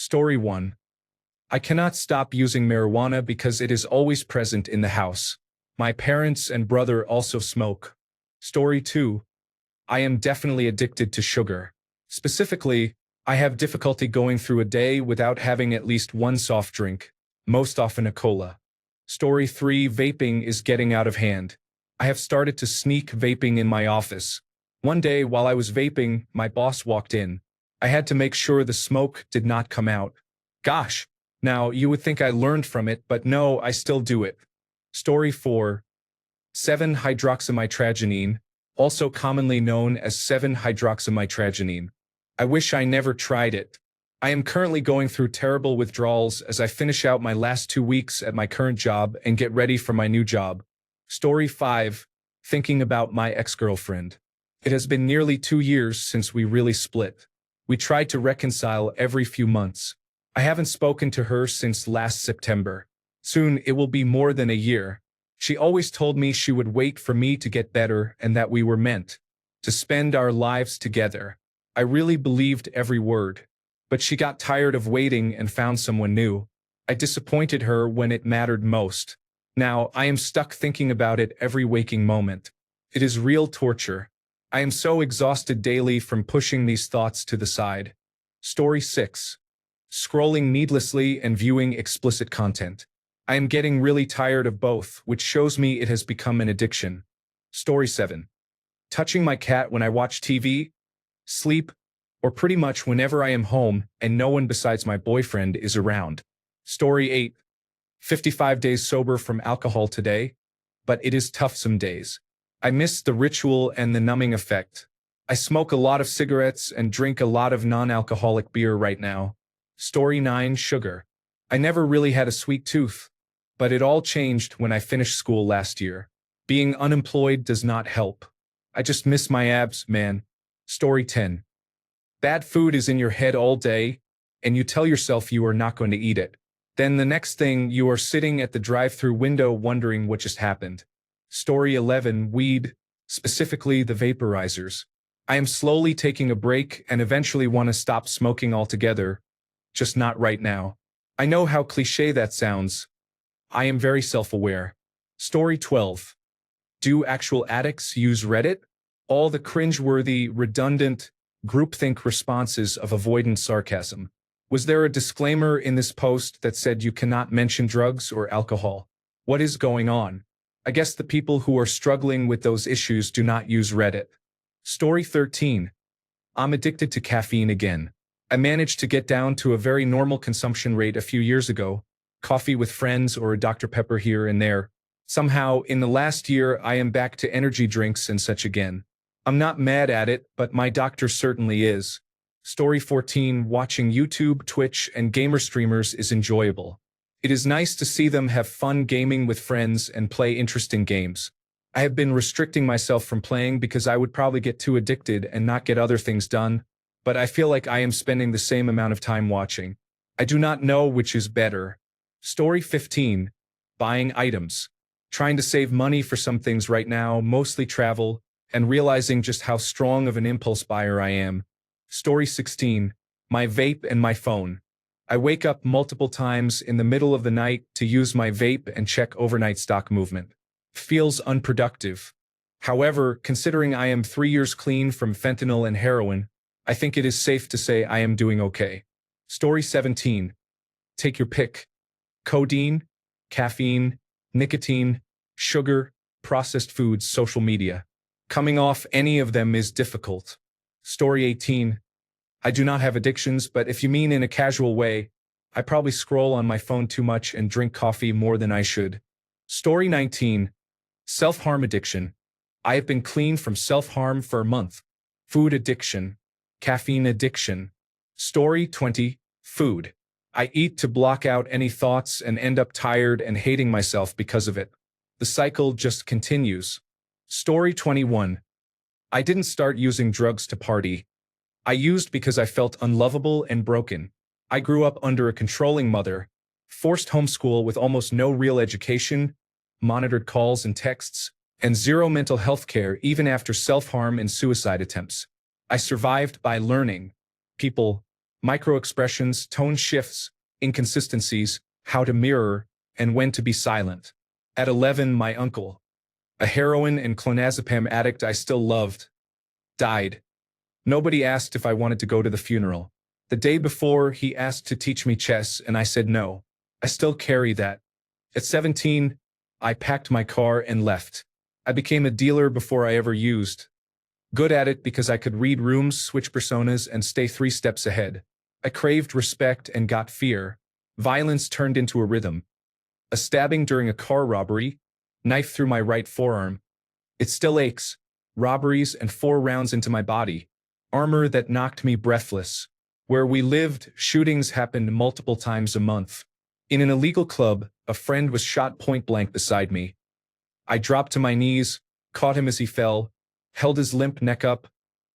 Story 1. I cannot stop using marijuana because it is always present in the house. My parents and brother also smoke. Story 2. I am definitely addicted to sugar. Specifically, I have difficulty going through a day without having at least one soft drink, most often a cola. Story 3. Vaping is getting out of hand. I have started to sneak vaping in my office. One day while I was vaping, my boss walked in. I had to make sure the smoke did not come out. Gosh, now you would think I learned from it, but no, I still do it. Story 4. 7-hydroxymitragynine, also commonly known as 7-hydroxymitragynine. I wish I never tried it. I am currently going through terrible withdrawals as I finish out my last 2 weeks at my current job and get ready for my new job. Story 5. Thinking about my ex-girlfriend. It has been nearly 2 years since we really split. We tried to reconcile every few months. I haven't spoken to her since last September. Soon it will be more than a year. She always told me she would wait for me to get better and that we were meant to spend our lives together. I really believed every word. But she got tired of waiting and found someone new. I disappointed her when it mattered most. Now, I am stuck thinking about it every waking moment. It is real torture. I am so exhausted daily from pushing these thoughts to the side. Story 6. Scrolling needlessly and viewing explicit content. I am getting really tired of both, which shows me it has become an addiction. Story 7. Touching my cat when I watch TV, sleep, or pretty much whenever I am home and no one besides my boyfriend is around. Story 8. 55 days sober from alcohol today, but it is tough some days. I miss the ritual and the numbing effect. I smoke a lot of cigarettes and drink a lot of non-alcoholic beer right now. Story 9. Sugar. I never really had a sweet tooth, but it all changed when I finished school last year. Being unemployed does not help. I just miss my abs, man. Story 10. Bad food is in your head all day, and you tell yourself you are not going to eat it. Then the next thing, you are sitting at the drive-thru window wondering what just happened. Story 11. Weed, specifically the vaporizers. I am slowly taking a break and eventually want to stop smoking altogether, just not right now. I know how cliché that sounds. I am very self-aware. Story 12. Do actual addicts use Reddit? All the cringe-worthy, redundant, groupthink responses of avoidant sarcasm. Was there a disclaimer in this post that said you cannot mention drugs or alcohol? What is going on? I guess the people who are struggling with those issues do not use Reddit. Story 13. I'm addicted to caffeine again. I managed to get down to a very normal consumption rate a few years ago, coffee with friends or a Dr. Pepper here and there. Somehow, in the last year, I am back to energy drinks and such again. I'm not mad at it, but my doctor certainly is. Story 14. Watching YouTube, Twitch, and gamer streamers is enjoyable. It is nice to see them have fun gaming with friends and play interesting games. I have been restricting myself from playing because I would probably get too addicted and not get other things done, but I feel like I am spending the same amount of time watching. I do not know which is better. Story 15. Buying items. Trying to save money for some things right now, mostly travel, and realizing just how strong of an impulse buyer I am. Story 16. My vape and my phone. I wake up multiple times in the middle of the night to use my vape and check overnight stock movement. Feels unproductive. However, considering I am 3 years clean from fentanyl and heroin, I think it is safe to say I am doing okay. Story 17. Take your pick. Codeine, caffeine, nicotine, sugar, processed foods, social media. Coming off any of them is difficult. Story 18. I do not have addictions, but if you mean in a casual way, I probably scroll on my phone too much and drink coffee more than I should. Story 19. Self-harm addiction. I have been clean from self-harm for a month. Food addiction. Caffeine addiction. Story 20. Food. I eat to block out any thoughts and end up tired and hating myself because of it. The cycle just continues. Story 21. I didn't start using drugs to party. I used because I felt unlovable and broken. I grew up under a controlling mother, forced homeschool with almost no real education, monitored calls and texts, and zero mental health care even after self-harm and suicide attempts. I survived by learning. People Micro-expressions, tone shifts, inconsistencies, how to mirror, and when to be silent. At 11, my uncle, a heroin and clonazepam addict I still loved, died. Nobody asked if I wanted to go to the funeral. The day before, he asked to teach me chess, and I said no. I still carry that. At 17, I packed my car and left. I became a dealer before I ever used. Good at it because I could read rooms, switch personas, and stay 3 steps ahead. I craved respect and got fear. Violence turned into a rhythm. A stabbing during a car robbery, knife through my right forearm. It still aches. Robberies and 4 rounds into my body. Armor that knocked me breathless. Where we lived, shootings happened multiple times a month. In an illegal club, a friend was shot point blank beside me. I dropped to my knees, caught him as he fell, held his limp neck up,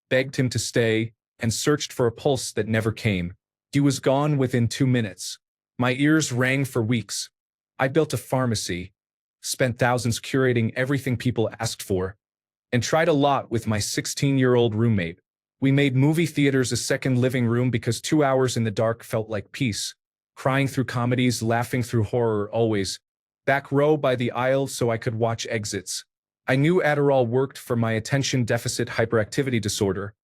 begged him to stay, and searched for a pulse that never came. He was gone within 2 minutes. My ears rang for weeks. I built a pharmacy, spent thousands curating everything people asked for, and tried a lot with my 16-year-old roommate. We made movie theaters a second living room because 2 hours in the dark felt like peace. Crying through comedies, laughing through horror, always. Back row by the aisle so I could watch exits. I knew Adderall worked for my attention deficit hyperactivity disorder,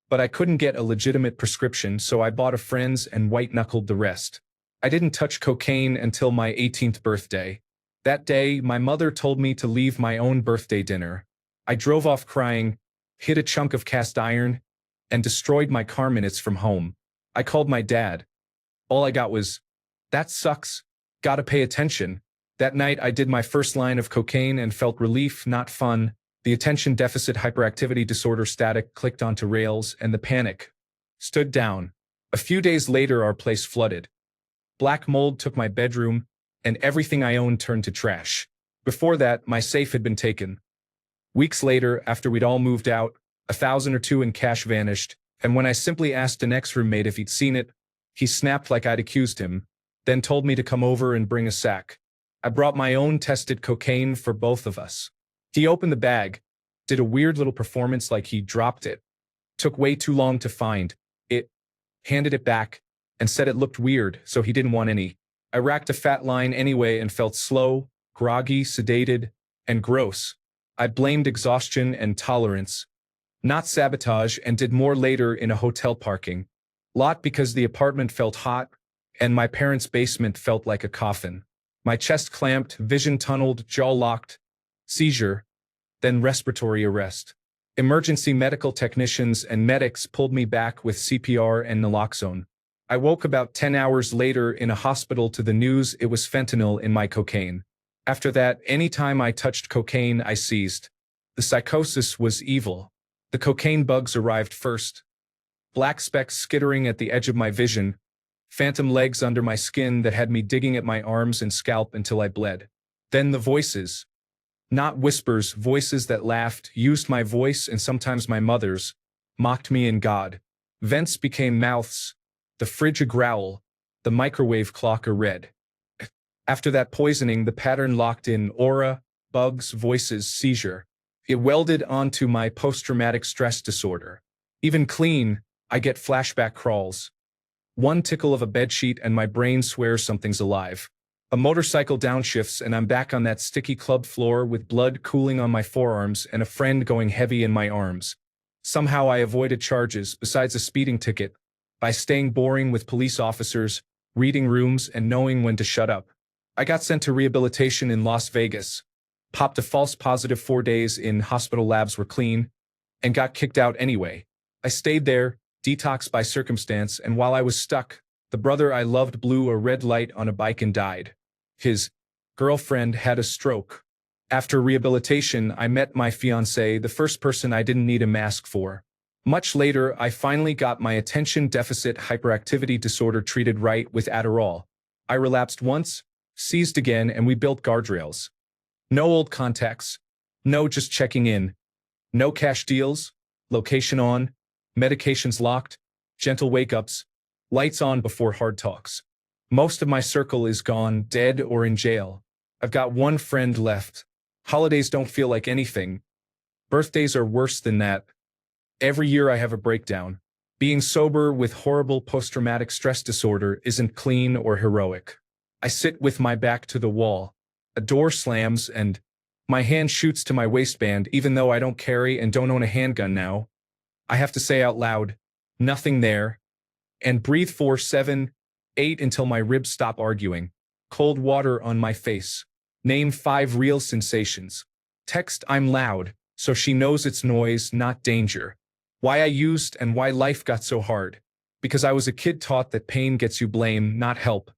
but I couldn't get a legitimate prescription, so I bought a friend's and white-knuckled the rest. I didn't touch cocaine until my 18th birthday. That day, my mother told me to leave my own birthday dinner. I drove off crying, hit a chunk of cast iron, and destroyed my car minutes from home. I called my dad. All I got was, "That sucks. Gotta pay attention." That night, I did my first line of cocaine and felt relief, not fun. The attention deficit hyperactivity disorder static clicked onto rails, and the panic stood down. A few days later, our place flooded. Black mold took my bedroom, and everything I owned turned to trash. Before that, my safe had been taken. Weeks later, after we'd all moved out, $1,000 or $2 in cash vanished, and when I simply asked an ex-roommate if he'd seen it, he snapped like I'd accused him, then told me to come over and bring a sack. I brought my own tested cocaine for both of us. He opened the bag, did a weird little performance like he dropped it, took way too long to find it, handed it back, and said it looked weird, so he didn't want any. I racked a fat line anyway and felt slow, groggy, sedated, and gross. I blamed exhaustion and tolerance, not sabotage, and did more later in a hotel parking lot because the apartment felt hot and my parents' basement felt like a coffin. My chest clamped, vision tunneled, jaw locked, seizure, then respiratory arrest. Emergency medical technicians and medics pulled me back with CPR and naloxone. I woke about 10 hours later in a hospital to the news it was fentanyl in my cocaine. After that, any time I touched cocaine, I seized. The psychosis was evil. The cocaine bugs arrived first. Black specks skittering at the edge of my vision, phantom legs under my skin that had me digging at my arms and scalp until I bled. Then the voices. Not whispers, voices that laughed, used my voice and sometimes my mother's, mocked me in God. Vents became mouths, the fridge a growl, the microwave clock a red. After that poisoning, the pattern locked in: aura, bugs, voices, seizure. It welded onto my post-traumatic stress disorder. Even clean, I get flashback crawls. One tickle of a bedsheet and my brain swears something's alive. A motorcycle downshifts and I'm back on that sticky club floor with blood cooling on my forearms and a friend going heavy in my arms. Somehow I avoided charges, besides a speeding ticket, by staying boring with police officers, reading rooms, and knowing when to shut up. I got sent to rehabilitation in Las Vegas, popped a false positive 4 days in, hospital labs were clean, and got kicked out anyway. I stayed there, detoxed by circumstance, and while I was stuck, the brother I loved blew a red light on a bike and died. His girlfriend had a stroke. After rehabilitation, I met my fiancée, the first person I didn't need a mask for. Much later, I finally got my attention deficit hyperactivity disorder treated right with Adderall. I relapsed once, seized again, and we built guardrails. No old contacts. No just checking in. No cash deals. Location on. Medications locked. Gentle wake-ups. Lights on before hard talks. Most of my circle is gone, dead or in jail. I've got one friend left. Holidays don't feel like anything. Birthdays are worse than that. Every year I have a breakdown. Being sober with horrible post-traumatic stress disorder isn't clean or heroic. I sit with my back to the wall. A door slams and my hand shoots to my waistband even though I don't carry and don't own a handgun now. I have to say out loud, nothing there, and breathe for 7, 8 until my ribs stop arguing. Cold water on my face. Name 5 real sensations. Text I'm loud, so she knows it's noise, not danger. Why I used and why life got so hard. Because I was a kid taught that pain gets you blame, not help.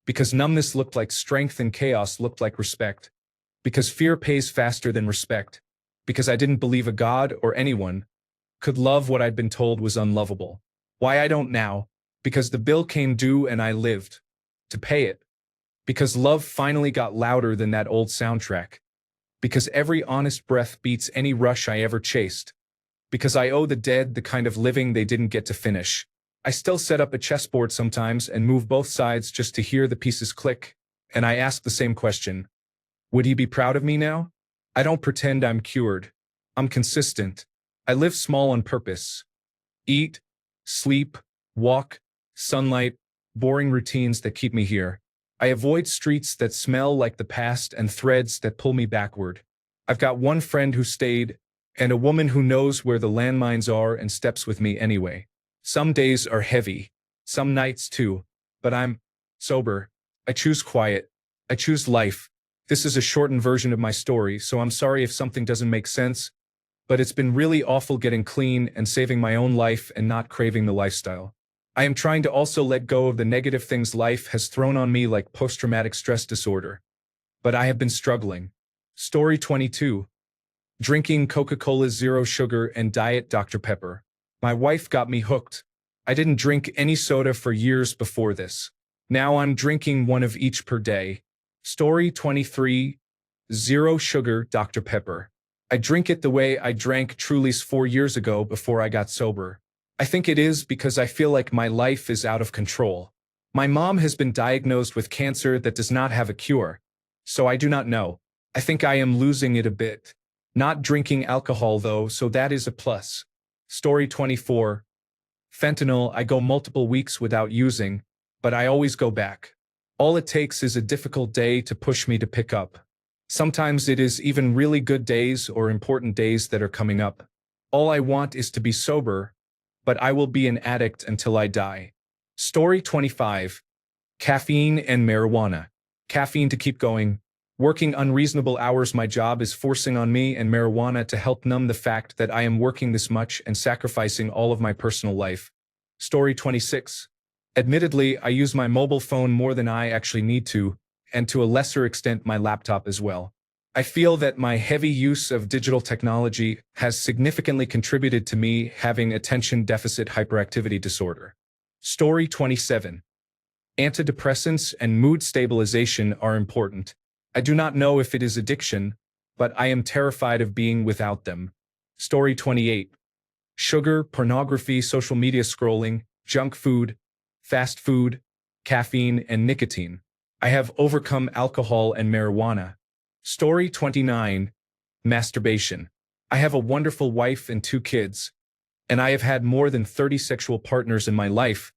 Because numbness looked like strength and chaos looked like respect. Because fear pays faster than respect. Because I didn't believe a God or anyone could love what I'd been told was unlovable. Why I don't now. Because the bill came due and I lived to pay it. Because love finally got louder than that old soundtrack. Because every honest breath beats any rush I ever chased. Because I owe the dead the kind of living they didn't get to finish. I still set up a chessboard sometimes and move both sides just to hear the pieces click, and I ask the same question. Would he be proud of me now? I don't pretend I'm cured. I'm consistent. I live small on purpose. Eat, sleep, walk, sunlight, boring routines that keep me here. I avoid streets that smell like the past and threads that pull me backward. I've got one friend who stayed, and a woman who knows where the landmines are and steps with me anyway. Some days are heavy, some nights too, but I'm sober. I choose quiet. I choose life. This is a shortened version of my story, so I'm sorry if something doesn't make sense, but it's been really awful getting clean and saving my own life and not craving the lifestyle. I am trying to also let go of the negative things life has thrown on me like post-traumatic stress disorder. But I have been struggling. Story 22. Drinking Coca-Cola Zero Sugar and Diet Dr. Pepper. My wife got me hooked. I didn't drink any soda for years before this. Now I'm drinking one of each per day. Story 23. Zero Sugar Dr. Pepper. I drink it the way I drank Truly's 4 years ago before I got sober. I think it is because I feel like my life is out of control. My mom has been diagnosed with cancer that does not have a cure. So I do not know. I think I am losing it a bit. Not drinking alcohol though, so that is a plus. Story 24. Fentanyl I go multiple weeks without using, but I always go back. All it takes is a difficult day to push me to pick up. Sometimes it is even really good days or important days that are coming up. All I want is to be sober, but I will be an addict until I die. Story 25. Caffeine and marijuana. Caffeine to keep going. Working unreasonable hours my job is forcing on me, and marijuana to help numb the fact that I am working this much and sacrificing all of my personal life. Story 26. Admittedly, I use my mobile phone more than I actually need to, and to a lesser extent my laptop as well. I feel that my heavy use of digital technology has significantly contributed to me having attention deficit hyperactivity disorder. Story 27. Antidepressants and mood stabilization are important. I do not know if it is addiction, but I am terrified of being without them. Story 28. Sugar, pornography, social media scrolling, junk food, fast food, caffeine, and nicotine. I have overcome alcohol and marijuana. Story 29. Masturbation. I have a wonderful wife and 2 kids, and I have had more than 30 sexual partners in my life,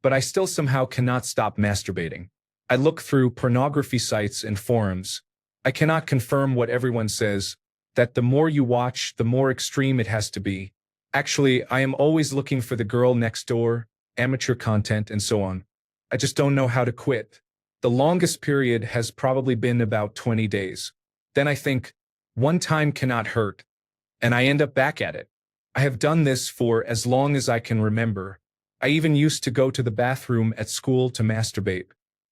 but I still somehow cannot stop masturbating. I look through pornography sites and forums. I cannot confirm what everyone says, that the more you watch, the more extreme it has to be. Actually, I am always looking for the girl next door, amateur content, and so on. I just don't know how to quit. The longest period has probably been about 20 days. Then I think, one time cannot hurt, and I end up back at it. I have done this for as long as I can remember. I even used to go to the bathroom at school to masturbate.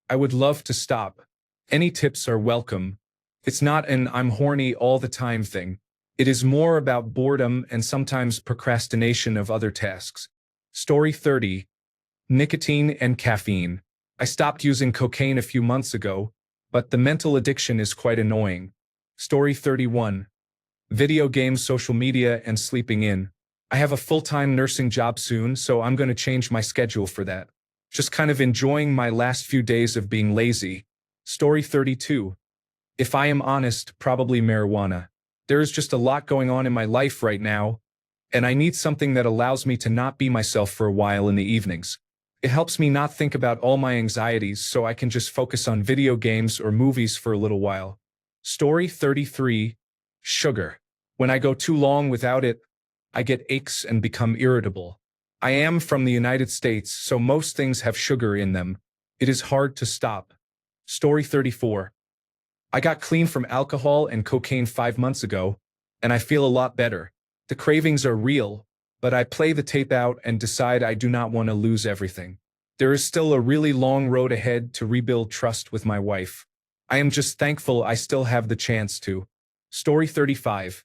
I would love to stop. Any tips are welcome. It's not an I'm horny all the time thing. It is more about boredom and sometimes procrastination of other tasks. Story 30. Nicotine and caffeine. I stopped using cocaine a few months ago, but the mental addiction is quite annoying. Story 31. Video games, social media, and sleeping in. I have a full-time nursing job soon, so I'm going to change my schedule for that. Just kind of enjoying my last few days of being lazy. Story 32. If I am honest, probably marijuana. There is just a lot going on in my life right now, and I need something that allows me to not be myself for a while in the evenings. It helps me not think about all my anxieties so I can just focus on video games or movies for a little while. Story 33. Sugar. When I go too long without it, I get aches and become irritable. I am from the United States, so most things have sugar in them. It is hard to stop. Story 34. I got clean from alcohol and cocaine 5 months ago, and I feel a lot better. The cravings are real, but I play the tape out and decide I do not want to lose everything. There is still a really long road ahead to rebuild trust with my wife. I am just thankful I still have the chance to. Story 35.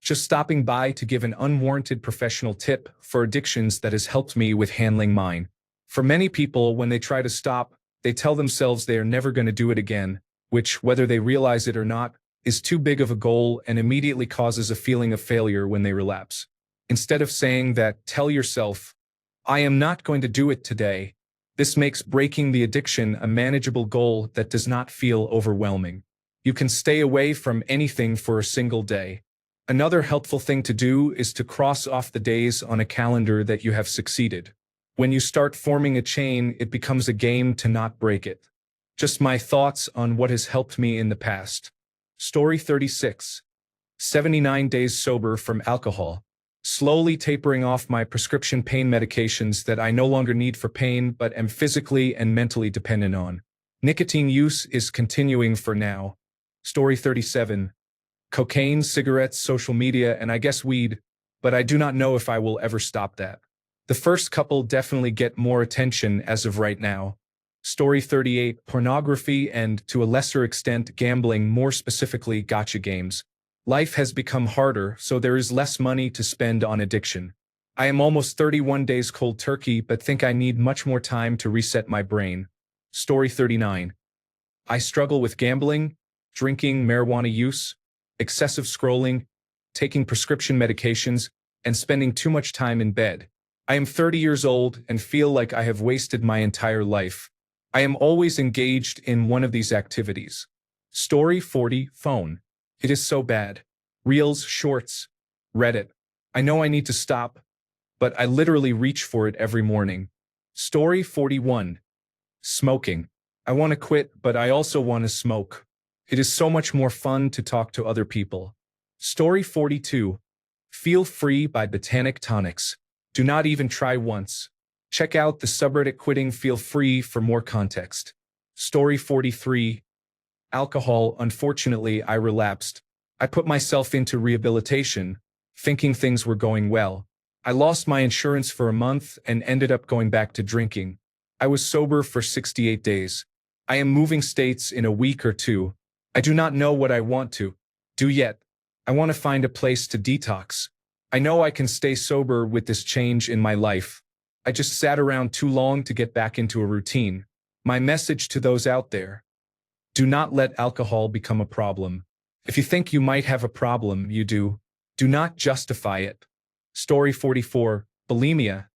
Just stopping by to give an unwarranted professional tip for addictions that has helped me with handling mine. For many people, when they try to stop, they tell themselves they are never going to do it again, which, whether they realize it or not, is too big of a goal and immediately causes a feeling of failure when they relapse. Instead of saying that, tell yourself, I am not going to do it today. This makes breaking the addiction a manageable goal that does not feel overwhelming. You can stay away from anything for a single day. Another helpful thing to do is to cross off the days on a calendar that you have succeeded. When you start forming a chain, it becomes a game to not break it. Just my thoughts on what has helped me in the past. Story 36. 79 days sober from alcohol. Slowly tapering off my prescription pain medications that I no longer need for pain but am physically and mentally dependent on. Nicotine use is continuing for now. Story 37. Cocaine, cigarettes, social media, and I guess weed, but I do not know if I will ever stop that. The first couple definitely get more attention as of right now. Story 38. Pornography and, to a lesser extent, gambling, more specifically gacha games. Life has become harder, so there is less money to spend on addiction. I am almost 31 days cold turkey but think I need much more time to reset my brain. Story 39. I struggle with gambling, drinking, marijuana use, excessive scrolling, taking prescription medications, and spending too much time in bed. I am 30 years old and feel like I have wasted my entire life. I am always engaged in one of these activities. Story 40. Phone. It is so bad. Reels, shorts, Reddit. I know I need to stop, but I literally reach for it every morning. Story 41. Smoking. I want to quit, but I also want to smoke. It is so much more fun to talk to other people. Story 42. Feel Free by Botanic Tonics. Do not even try once. Check out the subreddit Quitting Feel Free for more context. Story 43. Alcohol. Unfortunately, I relapsed. I put myself into rehabilitation, thinking things were going well. I lost my insurance for a month and ended up going back to drinking. I was sober for 68 days. I am moving states in a week or two. I do not know what I want to do yet. I want to find a place to detox. I know I can stay sober with this change in my life. I just sat around too long to get back into a routine. My message to those out there: do not let alcohol become a problem. If you think you might have a problem, you do. Do not justify it. Story 44. Bulimia.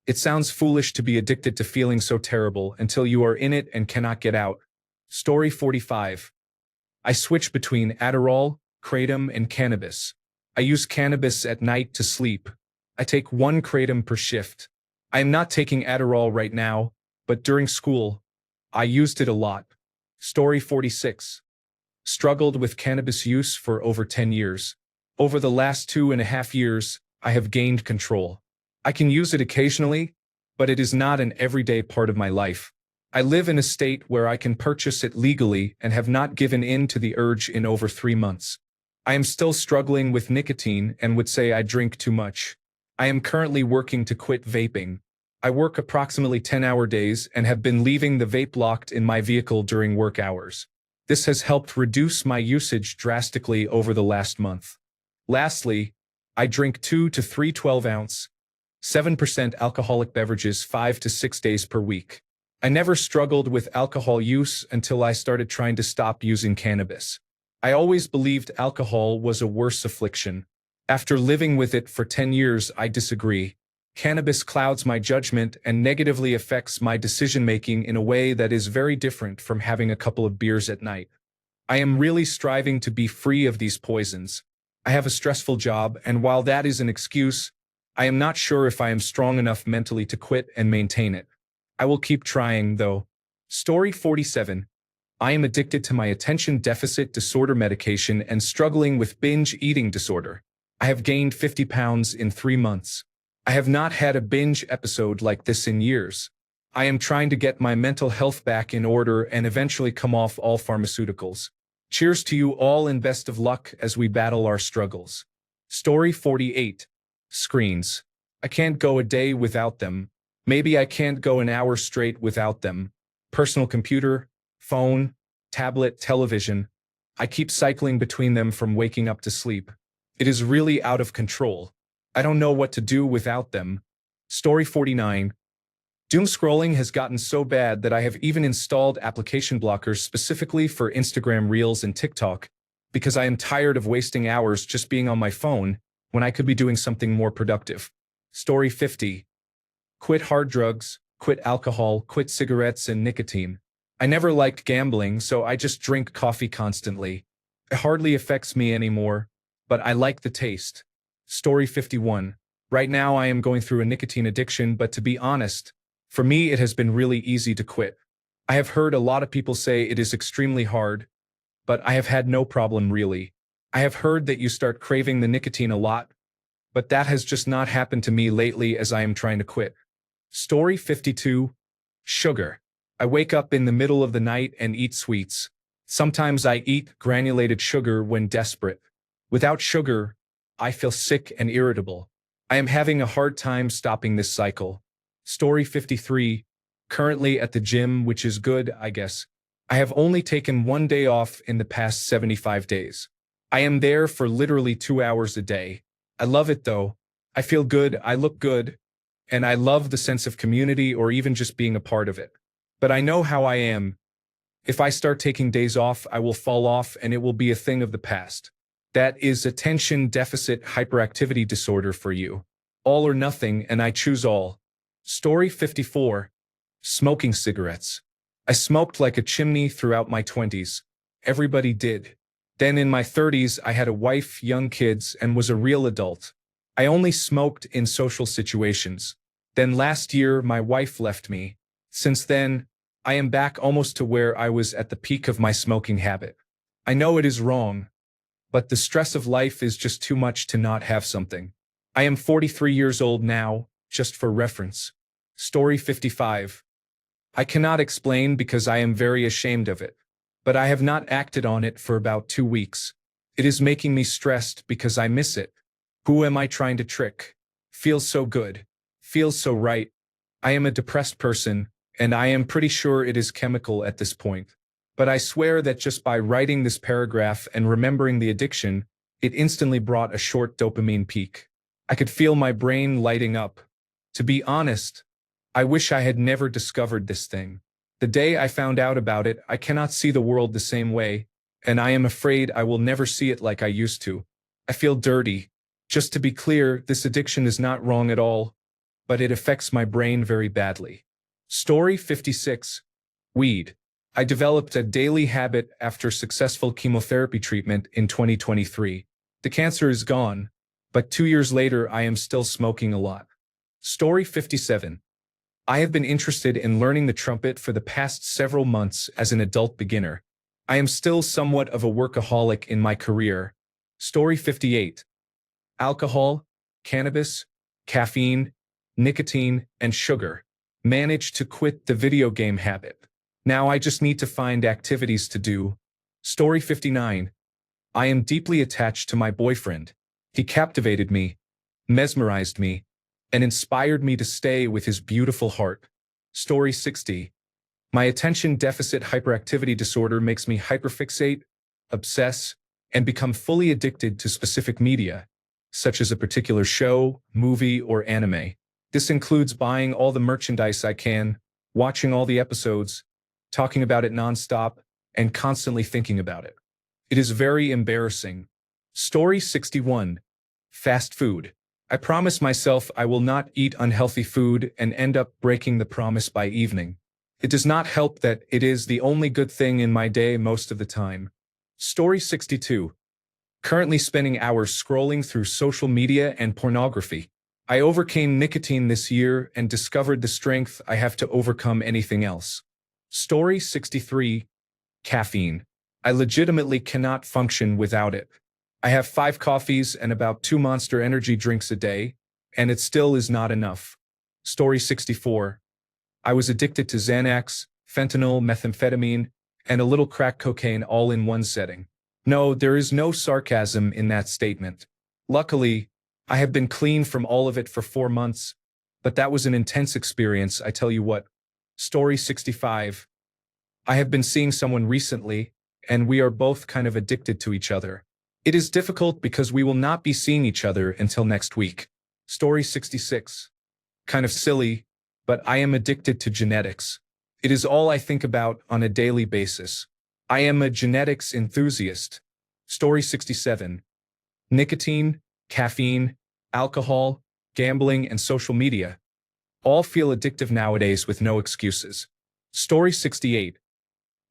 It sounds foolish to be addicted to feeling so terrible until you are in it and cannot get out. Story 45. I switch between Adderall, kratom, and cannabis. I use cannabis at night to sleep. I take 1 kratom per shift. I am not taking Adderall right now, but during school, I used it a lot. Story 46. Struggled with cannabis use for over 10 years. Over the last 2.5 years, I have gained control. I can use it occasionally, but it is not an everyday part of my life. I live in a state where I can purchase it legally and have not given in to the urge in over 3 months. I am still struggling with nicotine and would say I drink too much. I am currently working to quit vaping. I work approximately 10-hour days and have been leaving the vape locked in my vehicle during work hours. This has helped reduce my usage drastically over the last month. Lastly, I drink 2 to 3 12-ounce, 7% alcoholic beverages 5 to 6 days per week. I never struggled with alcohol use until I started trying to stop using cannabis. I always believed alcohol was a worse affliction. After living with it for 10 years, I disagree. Cannabis clouds my judgment and negatively affects my decision-making in a way that is very different from having a couple of beers at night. I am really striving to be free of these poisons. I have a stressful job, and while that is an excuse, I am not sure if I am strong enough mentally to quit and maintain it. I will keep trying, though. Story 47. I am addicted to my attention deficit disorder medication and struggling with binge eating disorder. I have gained 50 pounds in 3 months. I have not had a binge episode like this in years. I am trying to get my mental health back in order and eventually come off all pharmaceuticals. Cheers to you all and best of luck as we battle our struggles. Story 48. Screens. I can't go a day without them. Maybe I can't go an hour straight without them. Personal computer, phone, tablet, television. I keep cycling between them from waking up to sleep. It is really out of control. I don't know what to do without them. Story 49. Doom scrolling has gotten so bad that I have even installed application blockers specifically for Instagram Reels and TikTok because I am tired of wasting hours just being on my phone when I could be doing something more productive. Story 50. Quit hard drugs, quit alcohol, quit cigarettes and nicotine. I never liked gambling, so I just drink coffee constantly. It hardly affects me anymore, but I like the taste. Story 51. Right now I am going through a nicotine addiction, but to be honest, for me it has been really easy to quit. I have heard a lot of people say it is extremely hard, but I have had no problem really. I have heard that you start craving the nicotine a lot, but that has just not happened to me lately as I am trying to quit. Story 52. Sugar. I wake up in the middle of the night and eat sweets. Sometimes I eat granulated sugar when desperate. Without sugar, I feel sick and irritable. I am having a hard time stopping this cycle. Story 53. Currently at the gym, which is good, I guess. I have only taken 1 day off in the past 75 days. I am there for literally 2 hours a day. I love it though. I feel good, I look good, and I love the sense of community or even just being a part of it. But I know how I am. If I start taking days off, I will fall off and it will be a thing of the past. That is attention deficit hyperactivity disorder for you. All or nothing, and I choose all. Story 54. Smoking cigarettes. I smoked like a chimney throughout my 20s. Everybody did. Then in my 30s, I had a wife, young kids, and was a real adult. I only smoked in social situations. Then last year, my wife left me. Since then, I am back almost to where I was at the peak of my smoking habit. I know it is wrong, but the stress of life is just too much to not have something. I am 43 years old now, just for reference. Story 55. I cannot explain because I am very ashamed of it, but I have not acted on it for about 2 weeks. It is making me stressed because I miss it. Who am I trying to trick? Feels so good. Feels so right. I am a depressed person, and I am pretty sure it is chemical at this point. But I swear that just by writing this paragraph and remembering the addiction, it instantly brought a short dopamine peak. I could feel my brain lighting up. To be honest, I wish I had never discovered this thing. The day I found out about it, I cannot see the world the same way, and I am afraid I will never see it like I used to. I feel dirty. Just to be clear, this addiction is not wrong at all, but it affects my brain very badly. Story 56. Weed. I developed a daily habit after successful chemotherapy treatment in 2023. The cancer is gone, but 2 years later I am still smoking a lot. Story 57. I have been interested in learning the trumpet for the past several months as an adult beginner. I am still somewhat of a workaholic in my career. Story 58. Alcohol, cannabis, caffeine, nicotine, and sugar. Managed to quit the video game habit. Now I just need to find activities to do. Story 59. I am deeply attached to my boyfriend. He captivated me, mesmerized me, and inspired me to stay with his beautiful heart. Story 60. My attention deficit hyperactivity disorder makes me hyperfixate, obsess, and become fully addicted to specific media, such as a particular show, movie, or anime. This includes buying all the merchandise I can, watching all the episodes, talking about it nonstop, and constantly thinking about it. It is very embarrassing. Story 61. Fast food. I promise myself I will not eat unhealthy food and end up breaking the promise by evening. It does not help that it is the only good thing in my day most of the time. Story 62. Currently spending hours scrolling through social media and pornography. I overcame nicotine this year and discovered the strength I have to overcome anything else. Story 63. Caffeine. I legitimately cannot function without it. I have 5 coffees and about 2 Monster energy drinks a day, and it still is not enough. Story 64. I was addicted to Xanax, fentanyl, methamphetamine, and a little crack cocaine all in one setting. No, there is no sarcasm in that statement. Luckily, I have been clean from all of it for 4 months, but that was an intense experience, I tell you what. Story 65. I have been seeing someone recently, and we are both kind of addicted to each other. It is difficult because we will not be seeing each other until next week. Story 66. Kind of silly, but I am addicted to genetics. It is all I think about on a daily basis. I am a genetics enthusiast. Story 67. Nicotine, caffeine, alcohol, gambling, and social media all feel addictive nowadays with no excuses. Story 68.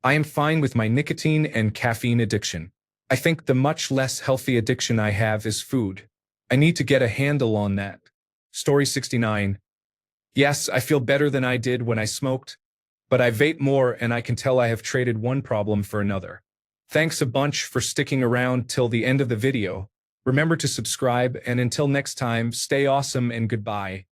I am fine with my nicotine and caffeine addiction. I think the much less healthy addiction I have is food. I need to get a handle on that. Story 69. Yes, I feel better than I did when I smoked, but I vape more and I can tell I have traded one problem for another. Thanks a bunch for sticking around till the end of the video. Remember to subscribe, and until next time, stay awesome and goodbye.